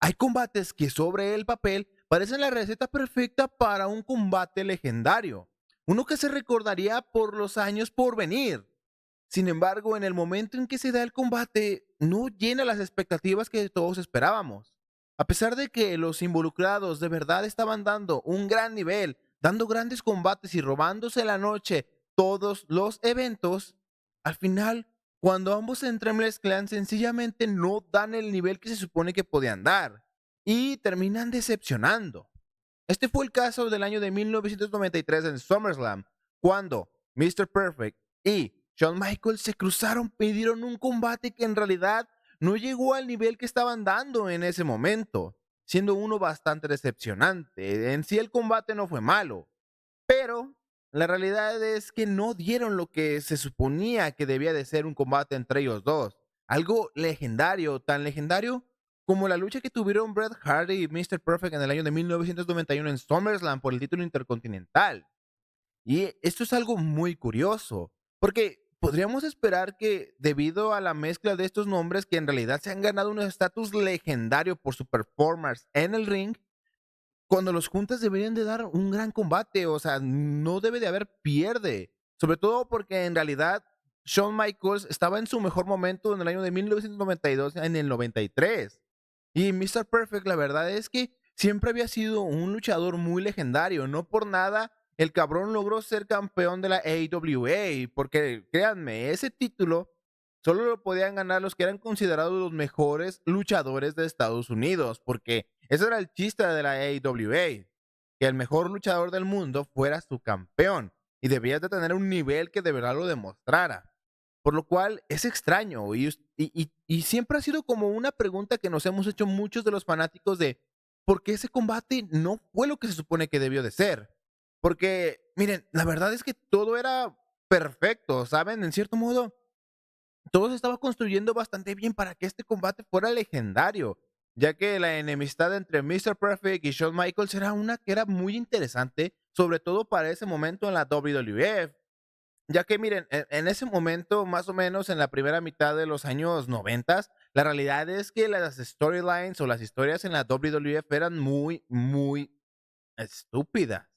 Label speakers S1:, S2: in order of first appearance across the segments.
S1: Hay combates que sobre el papel parecen la receta perfecta para un combate legendario, uno que se recordaría por los años por venir. Sin embargo, en el momento en que se da el combate, no llena las expectativas que todos esperábamos. A pesar de que los involucrados de verdad estaban dando un gran nivel, dando grandes combates y robándose la noche todos los eventos, al final, cuando ambos se entremezclan, sencillamente no dan el nivel que se supone que podían dar y terminan decepcionando. Este fue el caso del año de 1993 en SummerSlam, cuando Mr. Perfect y Shawn Michaels se cruzaron, pidieron un combate que en realidad no llegó al nivel que estaban dando en ese momento, siendo uno bastante decepcionante. En sí el combate no fue malo, pero la realidad es que no dieron lo que se suponía que debía de ser un combate entre ellos dos. Algo legendario, tan legendario como la lucha que tuvieron Bret Hart y Mr. Perfect en el año de 1991 en SummerSlam por el título intercontinental. Y esto es algo muy curioso, porque podríamos esperar que debido a la mezcla de estos nombres que en realidad se han ganado un estatus legendario por su performance en el ring, cuando los juntas deberían de dar un gran combate, o sea, no debe de haber pierde, sobre todo porque en realidad Shawn Michaels estaba en su mejor momento en el año de 1992, en el 93. Y Mr. Perfect, la verdad es que siempre había sido un luchador muy legendario, no por nada el cabrón logró ser campeón de la AWA, porque créanme, ese título solo lo podían ganar los que eran considerados los mejores luchadores de Estados Unidos, porque ese era el chiste de la AWA, que el mejor luchador del mundo fuera su campeón y debías de tener un nivel que de verdad lo demostrara. Por lo cual es extraño y siempre ha sido como una pregunta que nos hemos hecho muchos de los fanáticos de por qué ese combate no fue lo que se supone que debió de ser. Porque, miren, la verdad es que todo era perfecto, ¿saben? En cierto modo, todo se estaba construyendo bastante bien para que este combate fuera legendario, ya que la enemistad entre Mr. Perfect y Shawn Michaels era una que era muy interesante, sobre todo para ese momento en la WWF. Ya que miren, en ese momento, más o menos en la primera mitad de los años 90, la realidad es que las storylines o las historias en la WWF eran muy, muy estúpidas.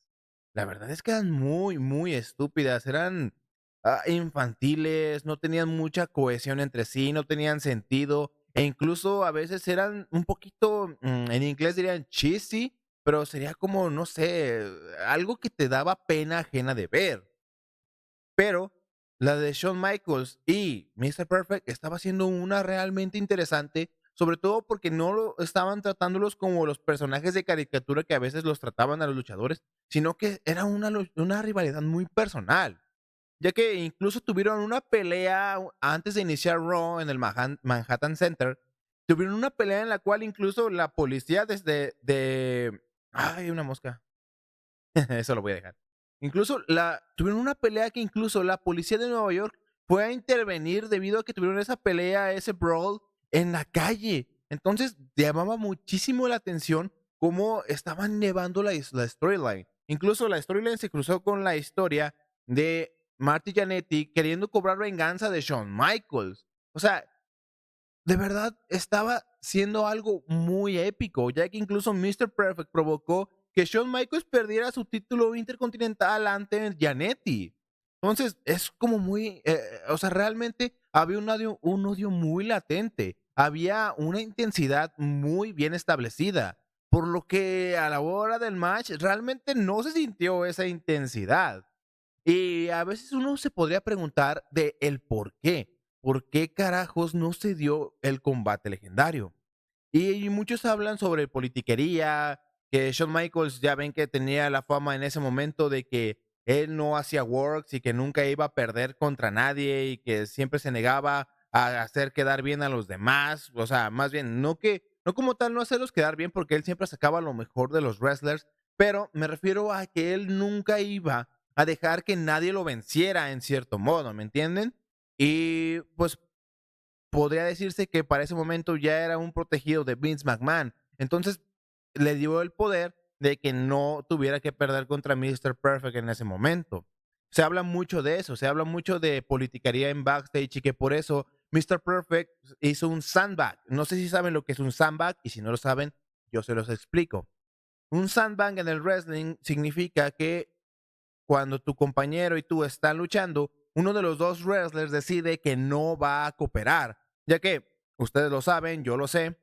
S1: La verdad es que eran muy, muy estúpidas. Eran infantiles, no tenían mucha cohesión entre sí, no tenían sentido. E incluso a veces eran un poquito, en inglés dirían cheesy, pero sería como, no sé, algo que te daba pena ajena de ver. Pero la de Shawn Michaels y Mr. Perfect estaba siendo una realmente interesante, sobre todo porque no lo estaban tratándolos como los personajes de caricatura que a veces los trataban a los luchadores, sino que era una rivalidad muy personal, ya que incluso tuvieron una pelea antes de iniciar Raw en el Manhattan Center, tuvieron una pelea en la cual incluso la policía desde de... Ay, una mosca. Eso lo voy a dejar. Incluso tuvieron una pelea que incluso la policía de Nueva York fue a intervenir debido a que tuvieron esa pelea, ese brawl en la calle. Entonces llamaba muchísimo la atención cómo estaban llevando la storyline. Incluso la storyline se cruzó con la historia de Marty Jannetty queriendo cobrar venganza de Shawn Michaels. O sea, de verdad estaba siendo algo muy épico, ya que incluso Mr. Perfect provocó que Shawn Michaels perdiera su título intercontinental ante Giannetti. Entonces, es como muy, o sea, realmente había un odio muy latente, había una intensidad muy bien establecida, por lo que a la hora del match realmente no se sintió esa intensidad. Y a veces uno se podría preguntar de el por qué. ¿Por qué carajos no se dio el combate legendario? Y muchos hablan sobre politiquería, que Shawn Michaels ya ven que tenía la fama en ese momento de que él no hacía works y que nunca iba a perder contra nadie y que siempre se negaba a hacer quedar bien a los demás. O sea, más bien, no como tal no hacerlos quedar bien porque él siempre sacaba lo mejor de los wrestlers, pero me refiero a que él nunca iba a dejar que nadie lo venciera en cierto modo, ¿me entienden? Y pues podría decirse que para ese momento ya era un protegido de Vince McMahon. Entonces le dio el poder de que no tuviera que perder contra Mr. Perfect en ese momento. Se habla mucho de eso, se habla mucho de politicaría en backstage y que por eso Mr. Perfect hizo un sandbag. No sé si saben lo que es un sandbag y si no lo saben, yo se los explico. Un sandbag en el wrestling significa que cuando tu compañero y tú están luchando, uno de los dos wrestlers decide que no va a cooperar, ya que ustedes lo saben, yo lo sé,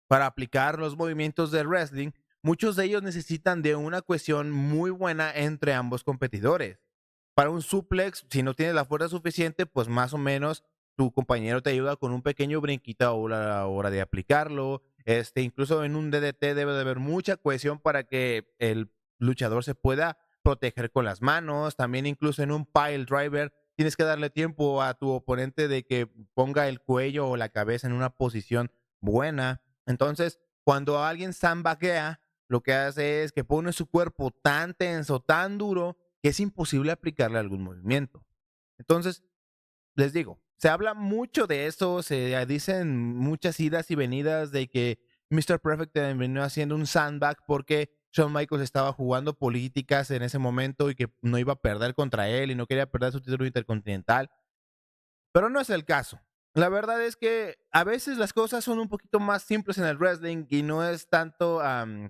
S1: para aplicar los movimientos del wrestling, muchos de ellos necesitan de una cohesión muy buena entre ambos competidores. Para un suplex, si no tienes la fuerza suficiente, pues más o menos tu compañero te ayuda con un pequeño brinquito a la hora de aplicarlo. Incluso en un DDT debe de haber mucha cohesión para que el luchador se pueda proteger con las manos. También incluso en un pile driver tienes que darle tiempo a tu oponente de que ponga el cuello o la cabeza en una posición buena. Entonces, cuando alguien sandbaguea, lo que hace es que pone su cuerpo tan tenso, tan duro, que es imposible aplicarle algún movimiento. Entonces, les digo, se habla mucho de eso, se dicen muchas idas y venidas de que Mr. Perfect terminó haciendo un sandbag porque Shawn Michaels estaba jugando políticas en ese momento y que no iba a perder contra él y no quería perder su título intercontinental. Pero no es el caso. La verdad es que a veces las cosas son un poquito más simples en el wrestling y no es tanto,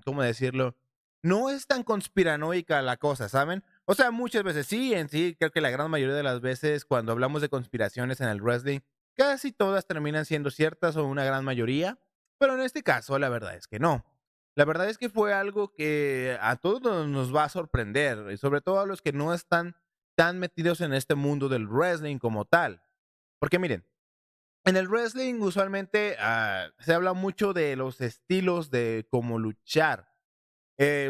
S1: ¿cómo decirlo? No es tan conspiranoica la cosa, ¿saben? O sea, muchas veces sí, en sí, creo que la gran mayoría de las veces cuando hablamos de conspiraciones en el wrestling, casi todas terminan siendo ciertas o una gran mayoría, pero en este caso la verdad es que no. La verdad es que fue algo que a todos nos va a sorprender, y sobre todo a los que no están tan metidos en este mundo del wrestling como tal. Porque miren, en el wrestling usualmente se habla mucho de los estilos de cómo luchar.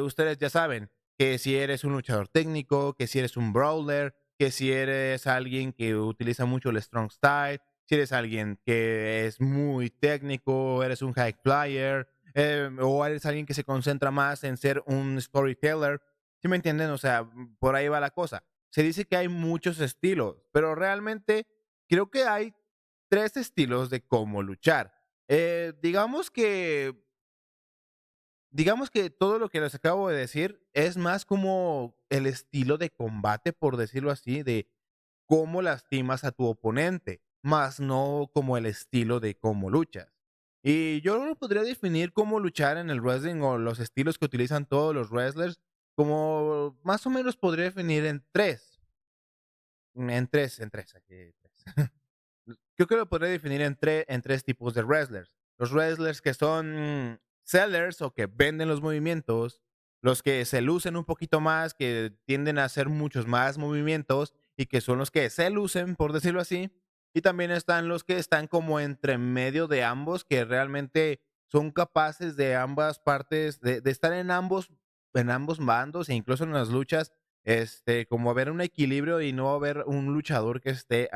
S1: Ustedes ya saben que si eres un luchador técnico, que si eres un brawler, que si eres alguien que utiliza mucho el strong style, si eres alguien que es muy técnico, eres un high flyer, o eres alguien que se concentra más en ser un storyteller. ¿Sí me entienden? O sea, por ahí va la cosa. Se dice que hay muchos estilos, pero realmente creo que hay tres estilos de cómo luchar. Digamos que todo lo que les acabo de decir es más como el estilo de combate, por decirlo así, de cómo lastimas a tu oponente, más no como el estilo de cómo luchas. Y yo lo podría definir cómo luchar en el wrestling o los estilos que utilizan todos los wrestlers, como más o menos podría definir en tres. Aquí tres. Creo que lo podría definir en tres tipos de wrestlers. Los wrestlers que son sellers o que venden los movimientos, los que se lucen un poquito más, que tienden a hacer muchos más movimientos y que son los que se lucen, por decirlo así. Y también están los que están como entre medio de ambos, que realmente son capaces de ambas partes, de estar en ambos bandos e incluso en las luchas, como haber un equilibrio y no haber un luchador que esté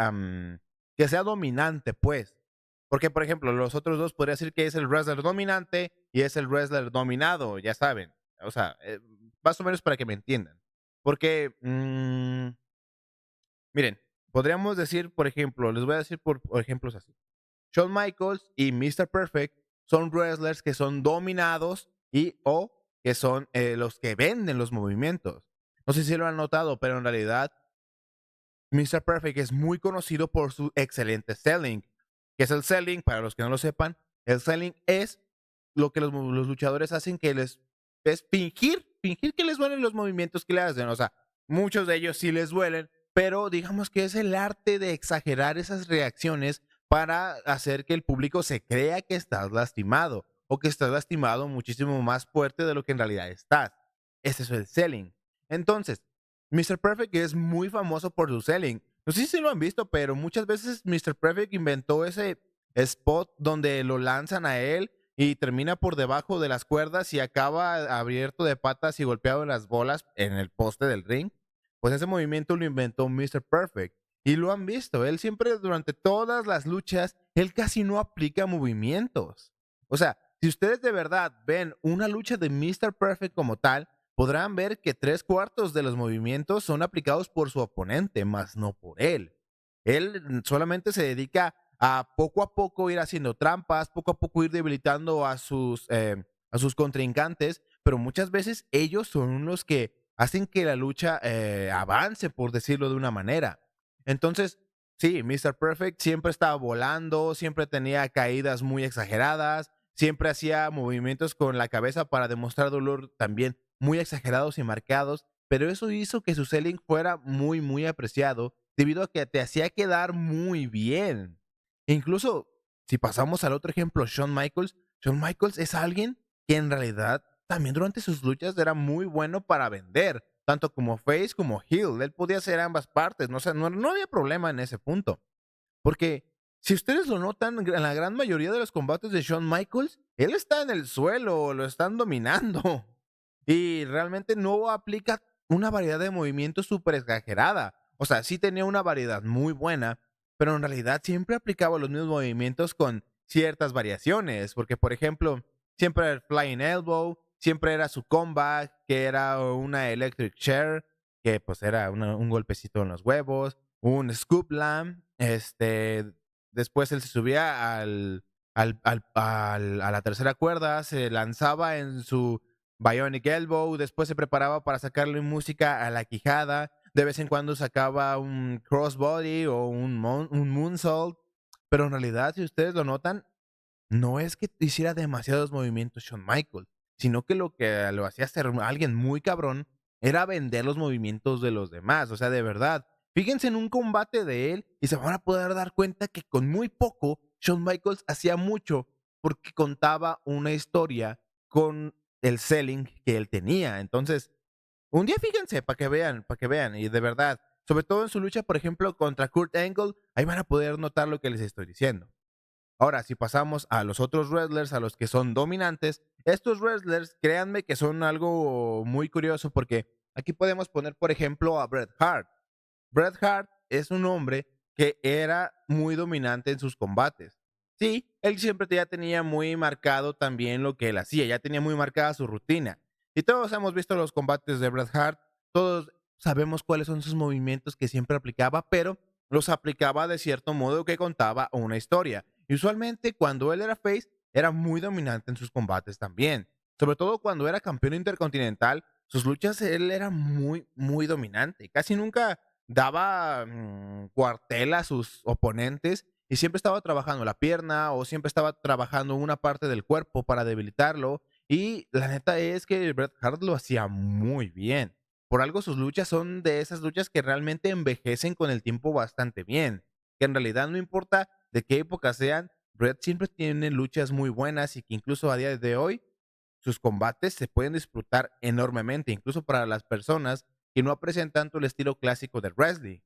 S1: que sea dominante, pues. Porque, por ejemplo, los otros dos podría decir que es el wrestler dominante y es el wrestler dominado, ya saben. O sea, más o menos para que me entiendan. Porque, miren, podríamos decir, por ejemplo, les voy a decir por ejemplos así. Shawn Michaels y Mr. Perfect son wrestlers que son dominados y o que son los que venden los movimientos. No sé si lo han notado, pero en realidad Mr. Perfect es muy conocido por su excelente selling. ¿Qué es el selling? Para los que no lo sepan, el selling es lo que los luchadores hacen que les es fingir que les duelen los movimientos que le hacen. O sea, muchos de ellos sí les duelen, pero digamos que es el arte de exagerar esas reacciones para hacer que el público se crea que estás lastimado o que estás lastimado muchísimo más fuerte de lo que en realidad estás. Ese es el selling. Entonces, Mr. Perfect es muy famoso por su selling. No sé si lo han visto, pero muchas veces Mr. Perfect inventó ese spot donde lo lanzan a él y termina por debajo de las cuerdas y acaba abierto de patas y golpeado en las bolas en el poste del ring. Pues ese movimiento lo inventó Mr. Perfect. Y lo han visto, él siempre durante todas las luchas, él casi no aplica movimientos. O sea, si ustedes de verdad ven una lucha de Mr. Perfect como tal, podrán ver que tres cuartos de los movimientos son aplicados por su oponente, más no por él. Él solamente se dedica a poco ir haciendo trampas, poco a poco ir debilitando a sus contrincantes, pero muchas veces ellos son los que hacen que la lucha avance, por decirlo de una manera. Entonces, Sí, Mr. Perfect siempre estaba volando, siempre tenía caídas muy exageradas, siempre hacía movimientos con la cabeza para demostrar dolor también muy exagerados y marcados, pero eso hizo que su selling fuera muy, muy apreciado debido a que te hacía quedar muy bien. Incluso, si pasamos al otro ejemplo, Shawn Michaels es alguien que en realidad también durante sus luchas era muy bueno para vender, tanto como face como heel. Él podía hacer ambas partes, no, no había problema en ese punto. Porque si ustedes lo notan, en la gran mayoría de los combates de Shawn Michaels, él está en el suelo, lo están dominando. Y realmente no aplica una variedad de movimientos súper exagerada. O sea, sí tenía una variedad muy buena, pero en realidad siempre aplicaba los mismos movimientos con ciertas variaciones. Porque, por ejemplo, siempre era el Flying Elbow, siempre era su comeback, que era una Electric Chair, que pues era un golpecito en los huevos, un Scoop Lamb, después él se subía a la tercera cuerda, se lanzaba en su Bionic Elbow, después se preparaba para sacarle música a la quijada, de vez en cuando sacaba un crossbody o un moonsault, pero en realidad, si ustedes lo notan, no es que hiciera demasiados movimientos Shawn Michaels, sino que lo que lo hacía ser alguien muy cabrón era vender los movimientos de los demás, o sea, de verdad. Fíjense en un combate de él y se van a poder dar cuenta que con muy poco Shawn Michaels hacía mucho porque contaba una historia con el selling que él tenía. Entonces, un día fíjense para que vean, y de verdad, sobre todo en su lucha, por ejemplo, contra Kurt Angle, ahí van a poder notar lo que les estoy diciendo. Ahora, si pasamos a los otros wrestlers, a los que son dominantes, estos wrestlers, créanme que son algo muy curioso porque aquí podemos poner, por ejemplo, a Bret Hart. Bret Hart es un hombre que era muy dominante en sus combates. Sí, él siempre ya tenía muy marcado también lo que él hacía, ya tenía muy marcada su rutina. Y todos hemos visto los combates de Bret Hart, todos sabemos cuáles son sus movimientos que siempre aplicaba, pero los aplicaba de cierto modo que contaba una historia. Y usualmente cuando él era face, era muy dominante en sus combates también. Sobre todo cuando era campeón intercontinental, sus luchas él era muy, muy dominante. Casi nunca daba cuartel a sus oponentes y siempre estaba trabajando la pierna o siempre estaba trabajando una parte del cuerpo para debilitarlo. Y la neta es que Bret Hart lo hacía muy bien. Por algo sus luchas son de esas luchas que realmente envejecen con el tiempo bastante bien. Que en realidad no importa de qué época sean, Bret siempre tiene luchas muy buenas y que incluso a día de hoy sus combates se pueden disfrutar enormemente, incluso para las personas que no aprecian tanto el estilo clásico del wrestling.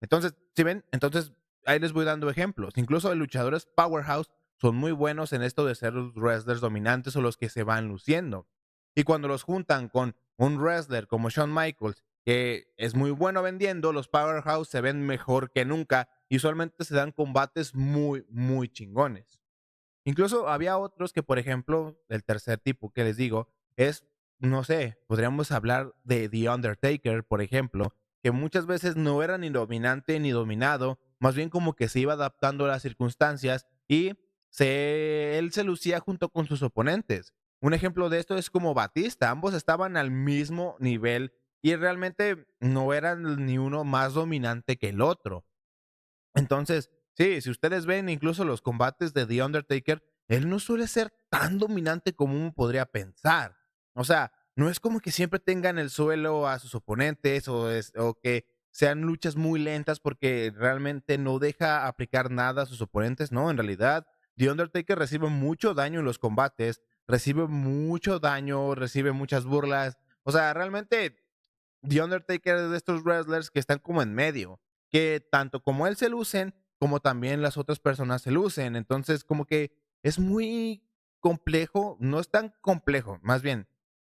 S1: Entonces, si ven, entonces ahí les voy dando ejemplos. Incluso los luchadores powerhouse son muy buenos en esto de ser los wrestlers dominantes o los que se van luciendo. Y cuando los juntan con un wrestler como Shawn Michaels, que es muy bueno vendiendo, los powerhouse se ven mejor que nunca y usualmente se dan combates muy, muy chingones. Incluso había otros que, por ejemplo, el tercer tipo que les digo es, no sé, podríamos hablar de The Undertaker, por ejemplo, que muchas veces no era ni dominante ni dominado, más bien como que se iba adaptando a las circunstancias y él se lucía junto con sus oponentes. Un ejemplo de esto es como Batista, ambos estaban al mismo nivel y realmente no eran ni uno más dominante que el otro. Entonces, sí, si ustedes ven incluso los combates de The Undertaker, él no suele ser tan dominante como uno podría pensar. O sea, no es como que siempre tengan el suelo a sus oponentes o que sean luchas muy lentas porque realmente no deja aplicar nada a sus oponentes. No, en realidad, The Undertaker recibe mucho daño en los combates, recibe mucho daño, recibe muchas burlas. O sea, realmente The Undertaker es de estos wrestlers que están como en medio, que tanto como él se lucen, como también las otras personas se lucen. Entonces, como que es muy complejo, no es tan complejo, más bien,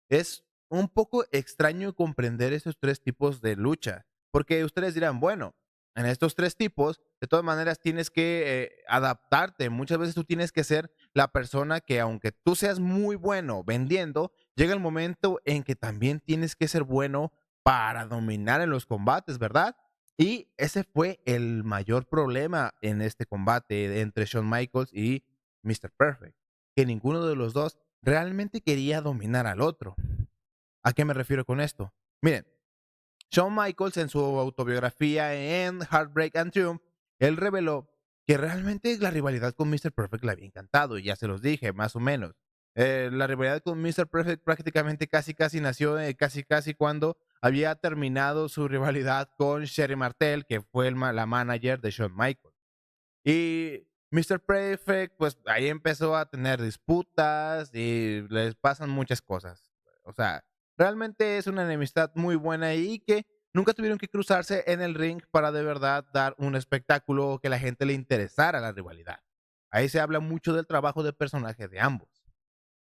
S1: es un poco extraño comprender esos tres tipos de lucha, porque ustedes dirán, bueno, en estos tres tipos, de todas maneras tienes que adaptarte. Muchas veces tú tienes que ser la persona que, aunque tú seas muy bueno vendiendo, llega el momento en que también tienes que ser bueno para dominar en los combates, ¿verdad? Y ese fue el mayor problema en este combate entre Shawn Michaels y Mr. Perfect, que ninguno de los dos realmente quería dominar al otro. ¿A qué me refiero con esto? Miren, Shawn Michaels en su autobiografía en Heartbreak and Triumph, él reveló que realmente la rivalidad con Mr. Perfect le había encantado, y ya se los dije, más o menos. La rivalidad con Mr. Perfect prácticamente casi nació casi cuando había terminado su rivalidad con Sherry Martel, que fue la manager de Shawn Michaels. Y Mr. Perfect, pues ahí empezó a tener disputas y les pasan muchas cosas. O sea, realmente es una enemistad muy buena y que nunca tuvieron que cruzarse en el ring para de verdad dar un espectáculo que la gente le interesara la rivalidad. Ahí se habla mucho del trabajo de personaje de ambos.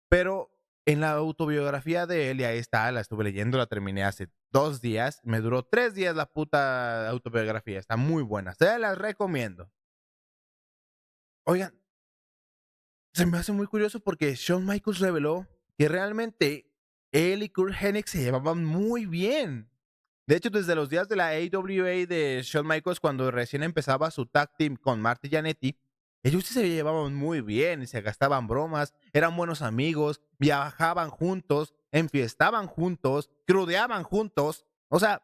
S1: Pero en la autobiografía de él, y ahí está, la estuve leyendo, la terminé hace 2 días, me duró 3 días la puta autobiografía, está muy buena, se las recomiendo. Oigan, se me hace muy curioso porque Shawn Michaels reveló que realmente él y Kurt Hennig se llevaban muy bien. De hecho, desde los días de la AWA de Shawn Michaels, cuando recién empezaba su tag team con Marty Jannetty, ellos sí se llevaban muy bien y se gastaban bromas, eran buenos amigos, viajaban juntos, enfiestaban juntos, crudeaban juntos. O sea,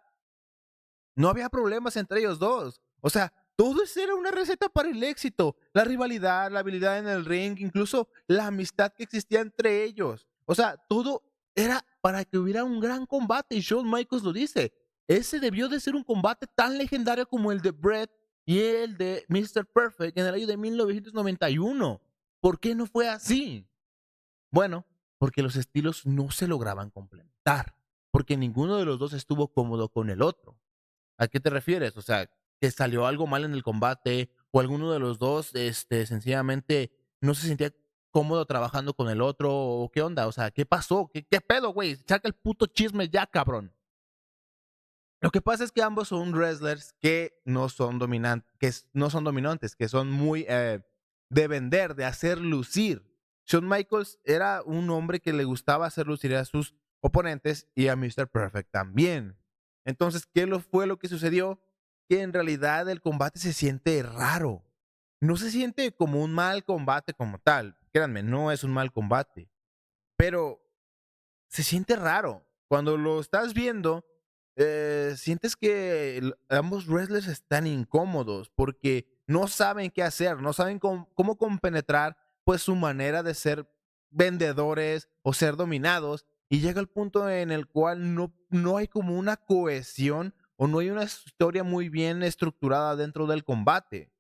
S1: no había problemas entre ellos dos. O sea, todo eso era una receta para el éxito. La rivalidad, la habilidad en el ring, incluso la amistad que existía entre ellos. O sea, todo era para que hubiera un gran combate. Y Shawn Michaels lo dice. Ese debió de ser un combate tan legendario como el de Bret y el de Mr. Perfect en el año de 1991. ¿Por qué no fue así? Bueno, porque los estilos no se lograban complementar. Porque ninguno de los dos estuvo cómodo con el otro. ¿A qué te refieres? O sea, que salió algo mal en el combate o alguno de los dos, sencillamente no se sentía cómodo trabajando con el otro o qué onda, o sea, ¿qué pasó? ¿Qué pedo, güey? Saca el puto chisme ya, cabrón. Lo que pasa es que ambos son wrestlers que no son dominantes, no son dominantes, que son muy de vender, de hacer lucir. Shawn Michaels era un hombre que le gustaba hacer lucir a sus oponentes y a Mr. Perfect también. Entonces, fue lo que sucedió? Que en realidad el combate se siente raro. No se siente como un mal combate como tal. Créanme, no es un mal combate. Pero se siente raro. Cuando lo estás viendo, sientes que ambos wrestlers están incómodos porque no saben qué hacer, no saben cómo compenetrar pues su manera de ser vendedores o ser dominados y llega el punto en el cual no hay como una cohesión o no hay una historia muy bien estructurada dentro del combate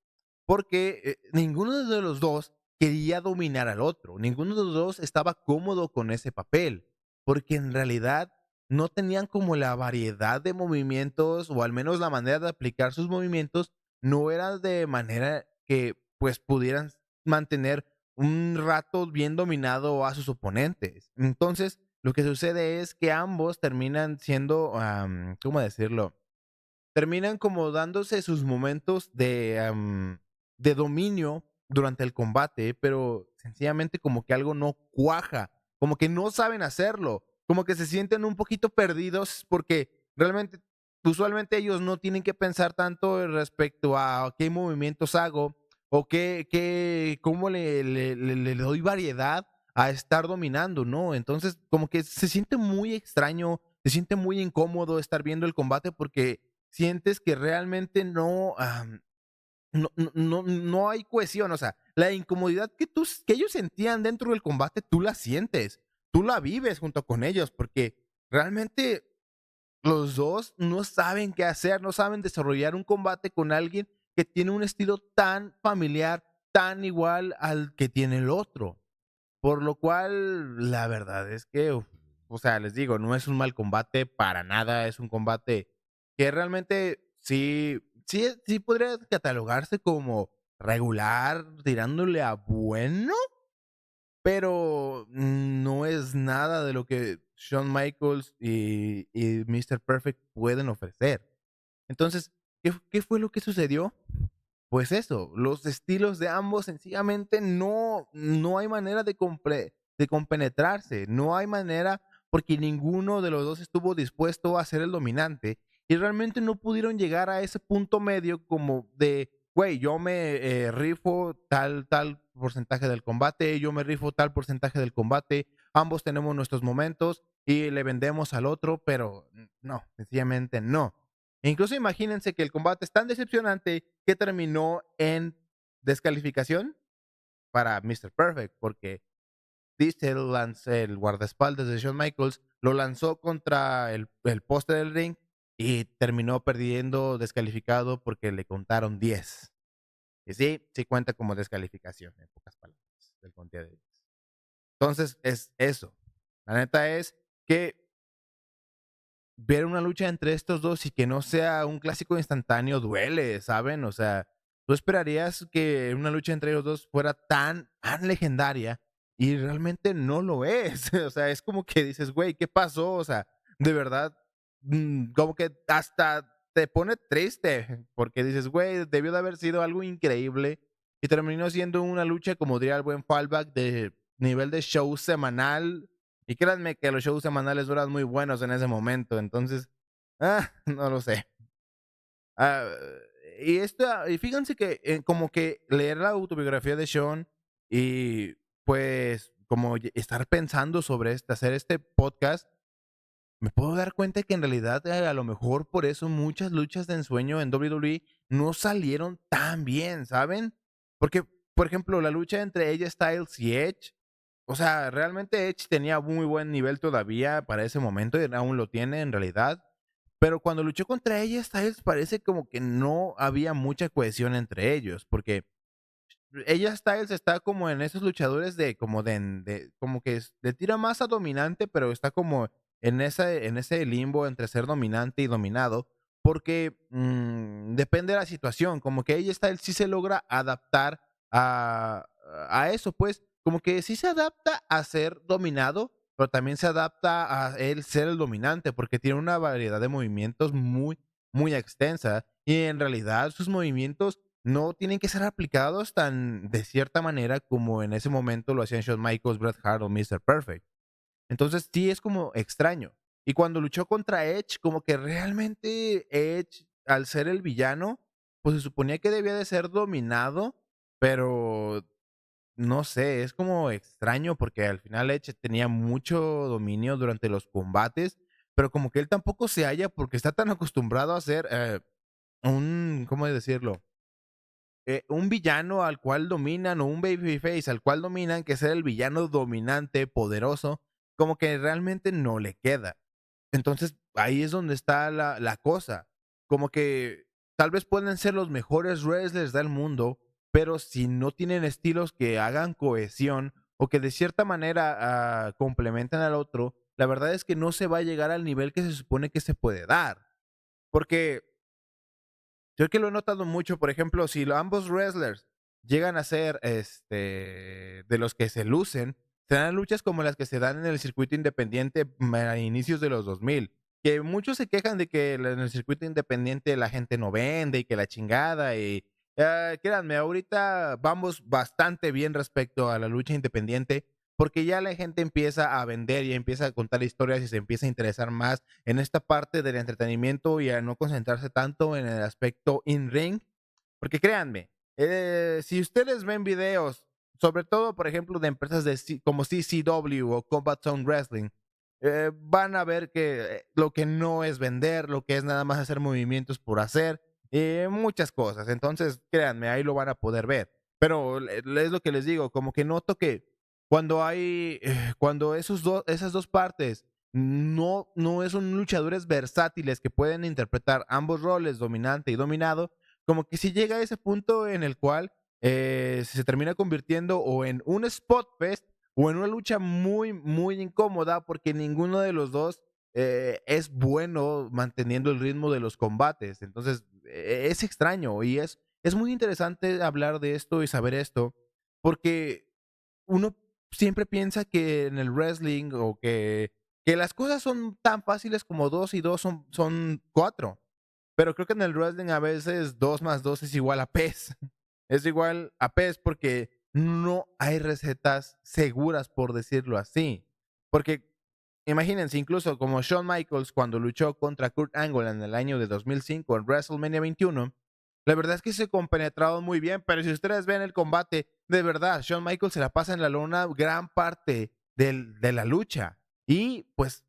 S1: porque ninguno de los dos quería dominar al otro, ninguno de los dos estaba cómodo con ese papel, porque en realidad no tenían como la variedad de movimientos o al menos la manera de aplicar sus movimientos no era de manera que pues pudieran mantener un rato bien dominado a sus oponentes. Entonces, lo que sucede es que ambos terminan siendo, ¿cómo decirlo? Terminan como dándose sus momentos de dominio durante el combate, pero sencillamente como que algo no cuaja, como que no saben hacerlo, como que se sienten un poquito perdidos porque realmente, usualmente ellos no tienen que pensar tanto respecto a qué movimientos hago o cómo le doy variedad a estar dominando, ¿no? Entonces, como que se siente muy extraño, se siente muy incómodo estar viendo el combate porque sientes que realmente no hay cohesión, o sea, la incomodidad que ellos sentían dentro del combate, tú la sientes, tú la vives junto con ellos, porque realmente los dos no saben qué hacer, no saben desarrollar un combate con alguien que tiene un estilo tan familiar, tan igual al que tiene el otro. Por lo cual, la verdad es que, uf, o sea, les digo, no es un mal combate para nada, es un combate que realmente sí podría catalogarse como regular, tirándole a bueno, pero no es nada de lo que Shawn Michaels y Mr. Perfect pueden ofrecer. Entonces, ¿qué fue lo que sucedió? Pues eso, los estilos de ambos sencillamente no hay manera de compenetrarse, no hay manera porque ninguno de los dos estuvo dispuesto a ser el dominante y realmente no pudieron llegar a ese punto medio como de, güey, yo me rifo tal porcentaje del combate, yo me rifo tal porcentaje del combate, ambos tenemos nuestros momentos y le vendemos al otro, pero no, sencillamente no. E incluso imagínense que el combate es tan decepcionante que terminó en descalificación para Mr. Perfect, porque Diesel el guardaespaldas de Shawn Michaels, lo lanzó contra el poste del ring y terminó perdiendo descalificado porque le contaron 10. Y sí, sí cuenta como descalificación, en pocas palabras, el conteo de 10. Entonces, es eso. La neta es que ver una lucha entre estos dos y que no sea un clásico instantáneo duele, ¿saben? O sea, tú esperarías que una lucha entre ellos dos fuera tan legendaria y realmente no lo es. O sea, es como que dices, güey, ¿qué pasó? O sea, de verdad, como que hasta te pone triste porque dices, güey, debió de haber sido algo increíble y terminó siendo una lucha, como diría el buen Fallback, de nivel de show semanal y créanme que los shows semanales duran muy buenos en ese momento, entonces, no lo sé. Ah, y fíjense que como que leer la autobiografía de Sean y pues como estar pensando sobre hacer este podcast, me puedo dar cuenta que en realidad a lo mejor por eso muchas luchas de ensueño en WWE no salieron tan bien, ¿saben? Porque, por ejemplo, la lucha entre AJ Styles y Edge, o sea, realmente Edge tenía muy buen nivel todavía para ese momento y aún lo tiene en realidad. Pero cuando luchó contra AJ Styles parece como que no había mucha cohesión entre ellos, porque ella Styles está como en esos luchadores como que le tira más a dominante, pero está como en ese limbo entre ser dominante y dominado, porque depende de la situación, como que ella Styles sí se logra adaptar a eso, pues, como que sí se adapta a ser dominado, pero también se adapta a él ser el dominante, porque tiene una variedad de movimientos muy extensa, y en realidad sus movimientos no tienen que ser aplicados tan de cierta manera como en ese momento lo hacían Shawn Michaels, Bret Hart o Mr. Perfect. Entonces sí es como extraño. Y cuando luchó contra Edge, como que realmente Edge, al ser el villano, pues se suponía que debía de ser dominado, pero no sé, es como extraño porque al final Edge tenía mucho dominio durante los combates, pero como que él tampoco se halla porque está tan acostumbrado a ser ¿cómo decirlo? Un villano al cual dominan o un babyface al cual dominan, que ser el villano dominante, poderoso, como que realmente no le queda. Entonces ahí es donde está la cosa. Como que tal vez pueden ser los mejores wrestlers del mundo, pero si no tienen estilos que hagan cohesión o que de cierta manera complementen al otro, la verdad es que no se va a llegar al nivel que se supone que se puede dar. Porque yo que lo he notado mucho, por ejemplo, si ambos wrestlers llegan a ser de los que se lucen, serán luchas como las que se dan en el circuito independiente a inicios de los 2000, que muchos se quejan de que en el circuito independiente la gente no vende y que la chingada y créanme, ahorita vamos bastante bien respecto a la lucha independiente porque ya la gente empieza a vender y empieza a contar historias y se empieza a interesar más en esta parte del entretenimiento y a no concentrarse tanto en el aspecto in-ring. Porque créanme, si ustedes ven videos, sobre todo, por ejemplo, de empresas como CCW o Combat Zone Wrestling, van a ver que lo que no es vender, lo que es nada más hacer movimientos por hacer, muchas cosas. Entonces, créanme, ahí lo van a poder ver. Pero es lo que les digo, como que noto que cuando esas dos partes no son luchadores versátiles que pueden interpretar ambos roles, dominante y dominado, como que si llega a ese punto en el cual se termina convirtiendo o en un spot fest o en una lucha muy incómoda porque ninguno de los dos es bueno manteniendo el ritmo de los combates. Entonces, es extraño y es muy interesante hablar de esto y saber esto porque uno siempre piensa que en el wrestling o que las cosas son tan fáciles como 2 y 2 son 4. Pero creo que en el wrestling a veces 2 más 2 es igual a PES. Es igual a PES porque no hay recetas seguras, por decirlo así. Porque imagínense, incluso como Shawn Michaels cuando luchó contra Kurt Angle en el año de 2005 en WrestleMania 21, la verdad es que se compenetraron muy bien, pero si ustedes ven el combate, de verdad, Shawn Michaels se la pasa en la lona gran parte de la lucha. Y pues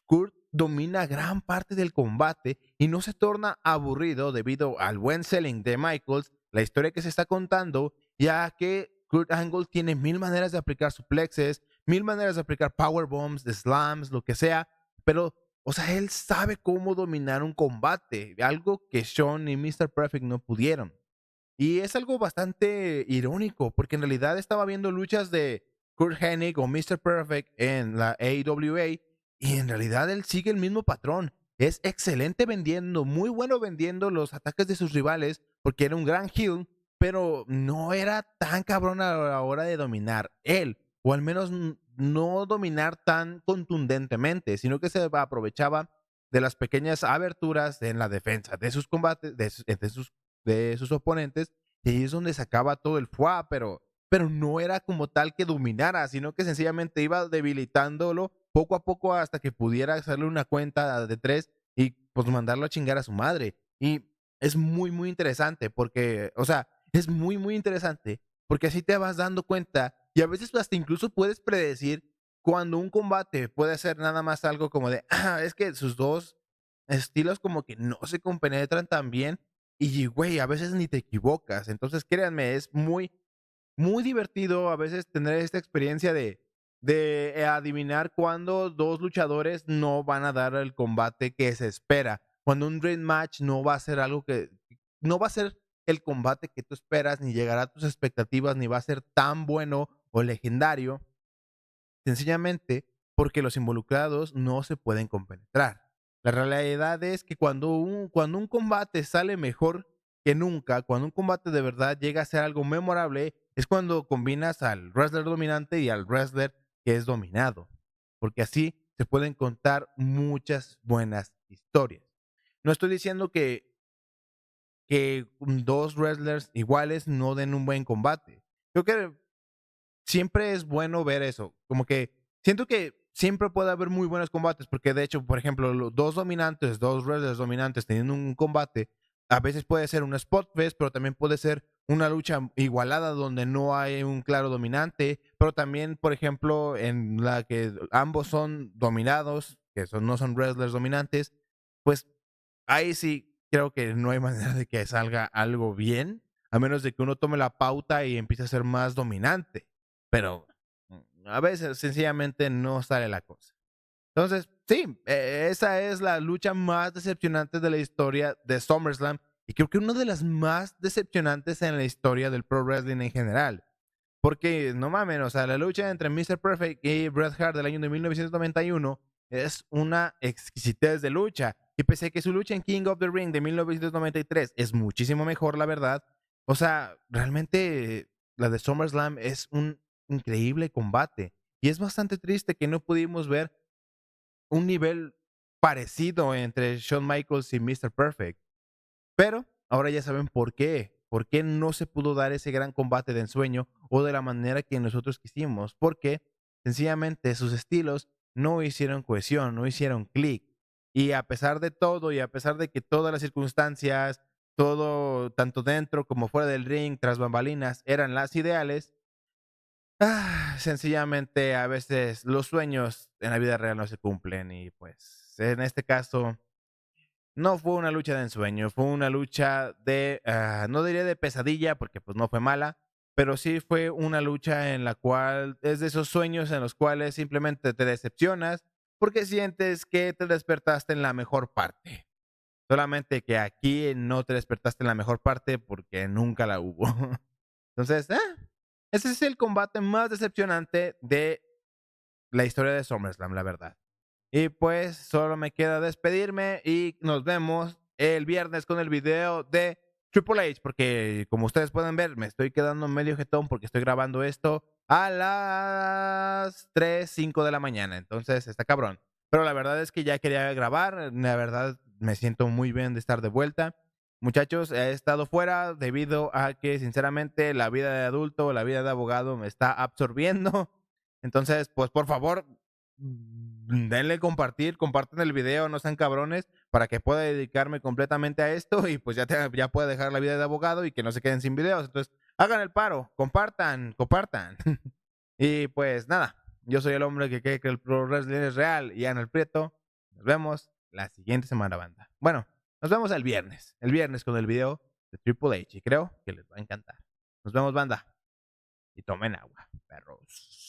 S1: Kurt domina gran parte del combate y no se torna aburrido debido al buen selling de Michaels, la historia que se está contando, ya que Kurt Angle tiene mil maneras de aplicar suplexes, mil maneras de aplicar powerbombs, de slams, lo que sea, pero, o sea, él sabe cómo dominar un combate, algo que Shawn y Mr. Perfect no pudieron. Y es algo bastante irónico, porque en realidad estaba viendo luchas de Kurt Hennig o Mr. Perfect en la AWA y en realidad él sigue el mismo patrón. Es excelente vendiendo, muy bueno vendiendo los ataques de sus rivales, porque era un gran heel, pero no era tan cabrón a la hora de dominar él, o al menos no dominar tan contundentemente, sino que se aprovechaba de las pequeñas aberturas en la defensa de sus combates, de sus oponentes, y ahí es donde sacaba todo el fuá, pero no era como tal que dominara, sino que sencillamente iba debilitándolo poco a poco hasta que pudiera hacerle una cuenta de 3 y pues mandarlo a chingar a su madre. Y es muy, muy interesante porque, o sea, es muy, muy interesante porque así te vas dando cuenta y a veces hasta incluso puedes predecir cuando un combate puede ser nada más algo como de, es que sus dos estilos como que no se compenetran tan bien y, güey, a veces ni te equivocas. Entonces, créanme, es muy, muy divertido a veces tener esta experiencia de adivinar cuando dos luchadores no van a dar el combate que se espera. Cuando un Dream Match no va a ser algo que, no va a ser el combate que tú esperas, ni llegará a tus expectativas, ni va a ser tan bueno o legendario, sencillamente porque los involucrados no se pueden compenetrar. La realidad es que cuando un combate sale mejor que nunca, cuando un combate de verdad llega a ser algo memorable, es cuando combinas al wrestler dominante y al wrestler que es dominado. Porque así se pueden contar muchas buenas historias. No estoy diciendo que dos wrestlers iguales no den un buen combate. Creo que siempre es bueno ver eso. Como que siento que siempre puede haber muy buenos combates, porque de hecho, por ejemplo, los dos dominantes, dos wrestlers dominantes teniendo un combate, a veces puede ser un spot fest, pero también puede ser una lucha igualada donde no hay un claro dominante, pero también, por ejemplo, en la que ambos son dominados, que son, no son wrestlers dominantes, pues ahí sí creo que no hay manera de que salga algo bien, a menos de que uno tome la pauta y empiece a ser más dominante. Pero a veces sencillamente no sale la cosa. Entonces, sí, esa es la lucha más decepcionante de la historia de SummerSlam y creo que una de las más decepcionantes en la historia del pro wrestling en general. Porque no mames, o sea, la lucha entre Mr. Perfect y Bret Hart del año de 1991 es una exquisitez de lucha. Y pese a que su lucha en King of the Ring de 1993 es muchísimo mejor, la verdad, o sea, realmente la de SummerSlam es un increíble combate. Y es bastante triste que no pudimos ver un nivel parecido entre Shawn Michaels y Mr. Perfect. Pero ahora ya saben por qué. Por qué no se pudo dar ese gran combate de ensueño o de la manera que nosotros quisimos. Porque sencillamente sus estilos no hicieron cohesión, no hicieron clic. Y a pesar de todo, y a pesar de que todas las circunstancias, todo, tanto dentro como fuera del ring, tras bambalinas, eran las ideales, sencillamente a veces los sueños en la vida real no se cumplen. Y pues en este caso no fue una lucha de ensueño, fue una lucha de, no diría de pesadilla, porque pues no fue mala, pero sí fue una lucha en la cual es de esos sueños en los cuales simplemente te decepcionas porque sientes que te despertaste en la mejor parte. Solamente que aquí no te despertaste en la mejor parte porque nunca la hubo. Entonces, ese es el combate más decepcionante de la historia de SummerSlam, la verdad. Y pues solo me queda despedirme y nos vemos el viernes con el video de Triple H, porque como ustedes pueden ver, me estoy quedando medio jetón porque estoy grabando esto a las 3 5 de la mañana. Entonces está cabrón. Pero la verdad es que ya quería grabar. La verdad me siento muy bien de estar de vuelta. Muchachos, he estado fuera debido a que sinceramente la vida de adulto, la vida de abogado me está absorbiendo. Entonces, pues por favor, denle compartir, compartan el video, no sean cabrones, para que pueda dedicarme completamente a esto y pues ya pueda dejar la vida de abogado y que no se queden sin videos. Entonces, hagan el paro, compartan, compartan. Y pues nada, yo soy el hombre que cree que el pro wrestling es real y Ana el Prieto. Nos vemos la siguiente semana, banda. Bueno, nos vemos el viernes. El viernes con el video de Triple H. Y creo que les va a encantar. Nos vemos, banda. Y tomen agua, perros.